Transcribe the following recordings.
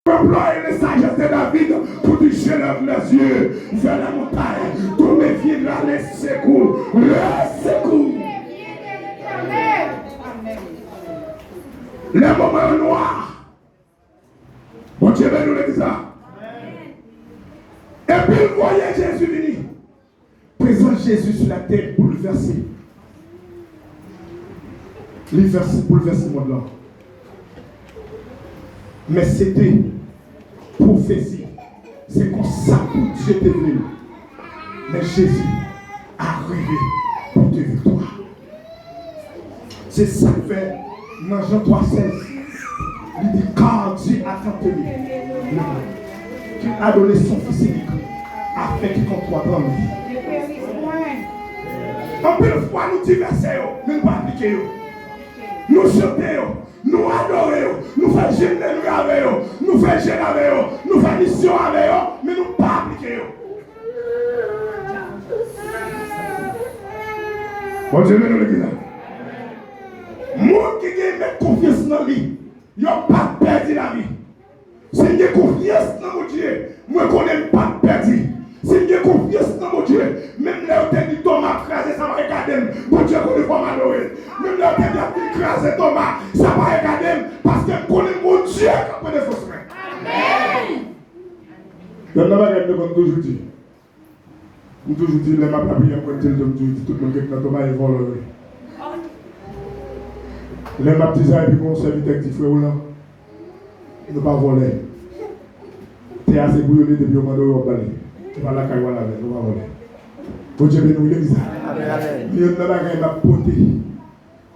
Employer les sagesses de David pour dire je lève les yeux vers la montagne. Tout me viendra les secours. Les secours. Les moments noirs. Bon Dieu va nous le dire ça. Et puis il voyait Jésus venir. Présent Jésus sur la terre bouleversé. Bouleversé mon là. Mais c'était prophétie. C'est comme ça que Dieu était venu. Mais Jésus est arrivé pour te victoire. C'est ça que fait dans Jean 3,16. Il dit car Dieu a tant aimé qu'il a donné son fils unique afin qu'il croit dans lui. En plus de fois nous diverser, nous ne pas appliquer. Nous chantons, nous adorons, nous faisons gêner avec eux, nous faisons gêner avec eux, nous faisons mission avec eux, mais nous ne pas appliquer. Bon Dieu, nous le disons. Moi qui ai confiance dans lui, il n'a pas perdu la vie. Si j'ai confiance dans mon Dieu, moi je ne connais pas perdu. Si j'ai confiance dans mon Dieu, même là où tu dis Thomas crasé, ça va regarder. Mon Dieu connaît pas m'adorer. Même là où tu dis crasé Thomas, ça va regarder. Parce que je connais mon Dieu qui connaît force. Amen. Je ne vais pas regarder comme toujours dit. Je toujours dit, les maps à prier pour dire tout le monde qui est Thomas est volé. Les maps disent, et puis qu'on serviteur qui dit, frère, il ne pas voler. Tu es assez bouillonné depuis au moment où on va aller. Tu vas la caille, voilà, on va voler. Bon Dieu, nous, il est bizarre. Il y a une bagarre m'a porté.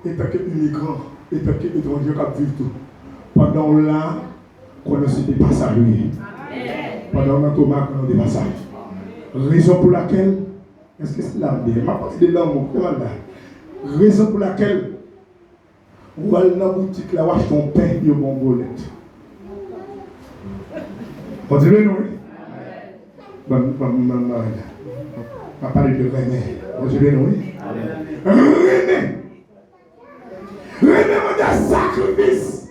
Et tant qu'immigrant, et tant qu'étranger qui vivent tout. Pendant là, qu'on a cité passagers. Pendant que Thomas, qu'on a des passages. Raison pour laquelle, est-ce que c'est là? Ma partie de l'amour, raison pour laquelle, ou à la boutique là, achète ton pain et mon bolette. On dirait nous, oui? On va parler de René. On dirait nous, oui? René! René m'a dit sacrifice!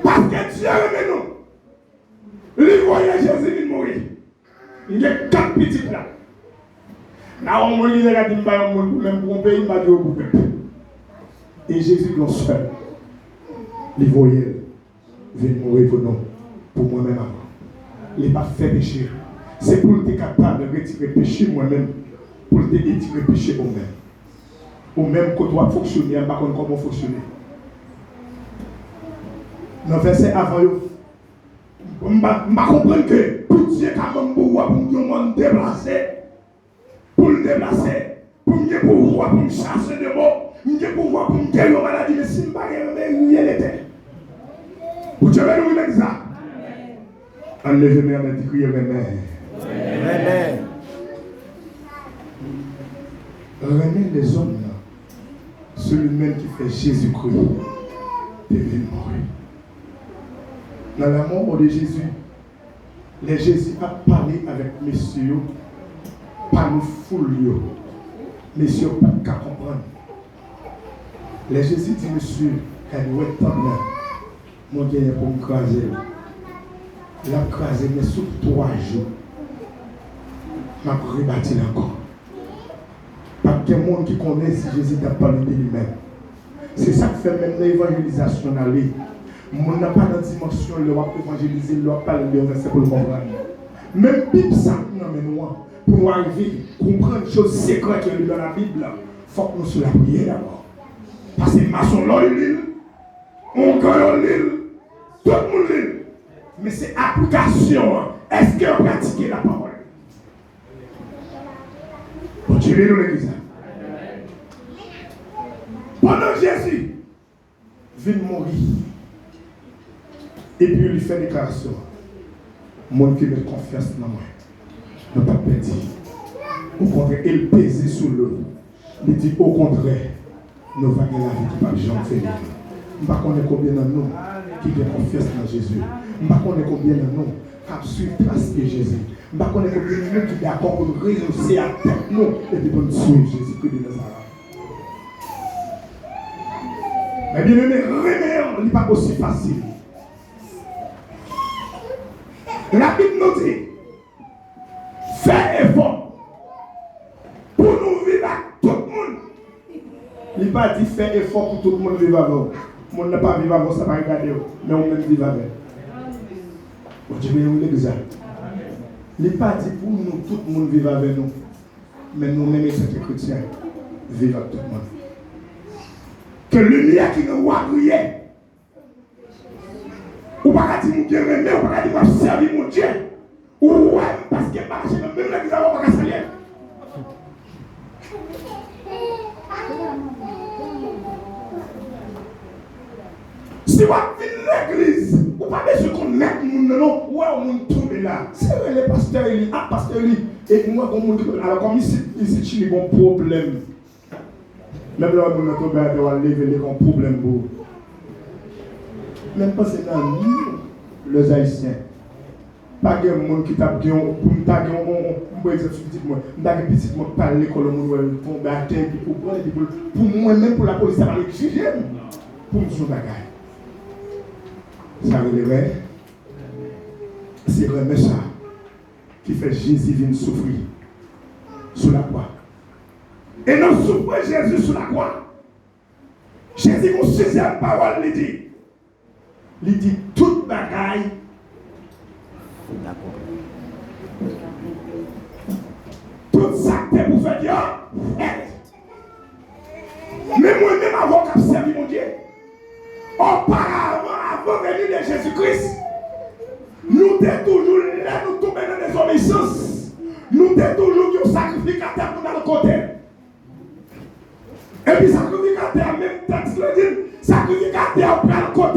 Parce que Dieu aime nous. Il voyait Jésus mourir. Il y a 4 petites là. Là, on m'a dit, même pour un pays, il m'a dit au peuple. Et Jésus, non seul, il voyait, venir mourir pour nous, pour moi-même avant. Il n'a pas fait péché. C'est pour être capable de retirer le péché moi-même, pour te retirer le péché moi-même. Ou même quand tu vas fonctionner, je ne sais pas comment fonctionner. Dans le verset avant, je ne comprends que pour Dieu, quand même, pour me déplacer, pour le déplacer, pour me pouvoir, pour me chasser de mots, pour me pouvoir, pour me guérir maladie, mais si je ne peux pas rien l'était. Vous devez nous dire ça. Enlevez-moi à dit crier René. René les hommes là, celui-même qui fait Jésus-Christ, devait mourir. Dans la mort de Jésus, les Jésus a parlé avec messieurs, pas nous foulio. Messieurs, pas qu'à comprendre. Les Jésus dit, monsieur, quand nous est temps là, mon Dieu pour me craser. Il a crasé, mais sous 3 jours, je vais rebâtir encore. Parce qu'il y a des gens qui connaissent si Jésus n'a pas parlé de lui-même. C'est ça qui fait même l'évangélisation d'aller. On n'a pas de dimension, il va évangéliser, il va parler de verset pour le comprendre. Même Bible, ça, pour nous arriver, comprendre les choses secrètes qu'il y a dans la Bible, il faut que nous soyons la prière d'abord. Parce que les maçons l'ont l'île, on gagne l'île, tout le monde l'île. Mais c'est application. Est-ce qu'on pratique la parole? Bon, tu veux nous le dire. Pendant Jésus vient mourir. Et puis il fait déclaration. Mon qui met confiance dans moi. Ne pas perdre. Au contraire, il pèse sur l'eau. Il dit au contraire, nous allons gagner la vie qui va jamais faire. Je ne sais pas combien de nous qui ont confiance dans Jésus. Je ne sais pas combien de nous qui suivent trace de Jésus. Je ne sais pas combien de nous qui sont d'accord pour réussir à tête nous et puis pour nous suivre Jésus que de Nazareth. Mais bien aimé, remettre n'est pas aussi facile. La Bible nous dit, fais effort pour nous vivre avec tout le monde. Il n'a pas dit fais effort pour tout le monde vivre avec nous. Le monde n'a pas vivre avec nous, ça va regarder, mais on même vivre avec. Bon Dieu, vous l'exact. Il n'a pas dit pour nous, tout le monde vivre avec nous. Mais nous-mêmes, les chrétiens, vivre avec tout le monde. Que lumière qui nous voit briller. Ou pas dire mon Dieu, mais ou pas dire mon servir mon Dieu. Ou ouais, parce que marcher même là, nous avons pas saluer. Si vous avez l'église, vous pas besoin qu'on mette mon nom, ou on tombe là. C'est vrai, les pasteurs, pasteur, et moi, alors comme ici, il y a un problème. Même là, on a tombé à lever les problèmes. Même pas c'est dans nous, les Haïtiens. Pas de monde qui tape pour me taguer, on va dire moi, petit moi parler l'école, on tomber à terre, pour moi-même, pour la police, ça va l'exiger. Pour me faire bagaille. Ça relève, c'est vraiment ça qui fait Jésus venir souffrir sur la croix. Et non souffrir Jésus sur la croix. Jésus, mon sixième parole, il dit toute bagaille. Tout ça que pour faire Dieu, mais moi-même, avant qu'à servir mon Dieu, auparavant, avant de venir de Jésus-Christ, nous sommes toujours là, nous tombons dans des obéissances. Nous sommes toujours un sacrificateur dans le côté. Et puis, sacrificateur, même texte le dit, sacrificateur prend le côté.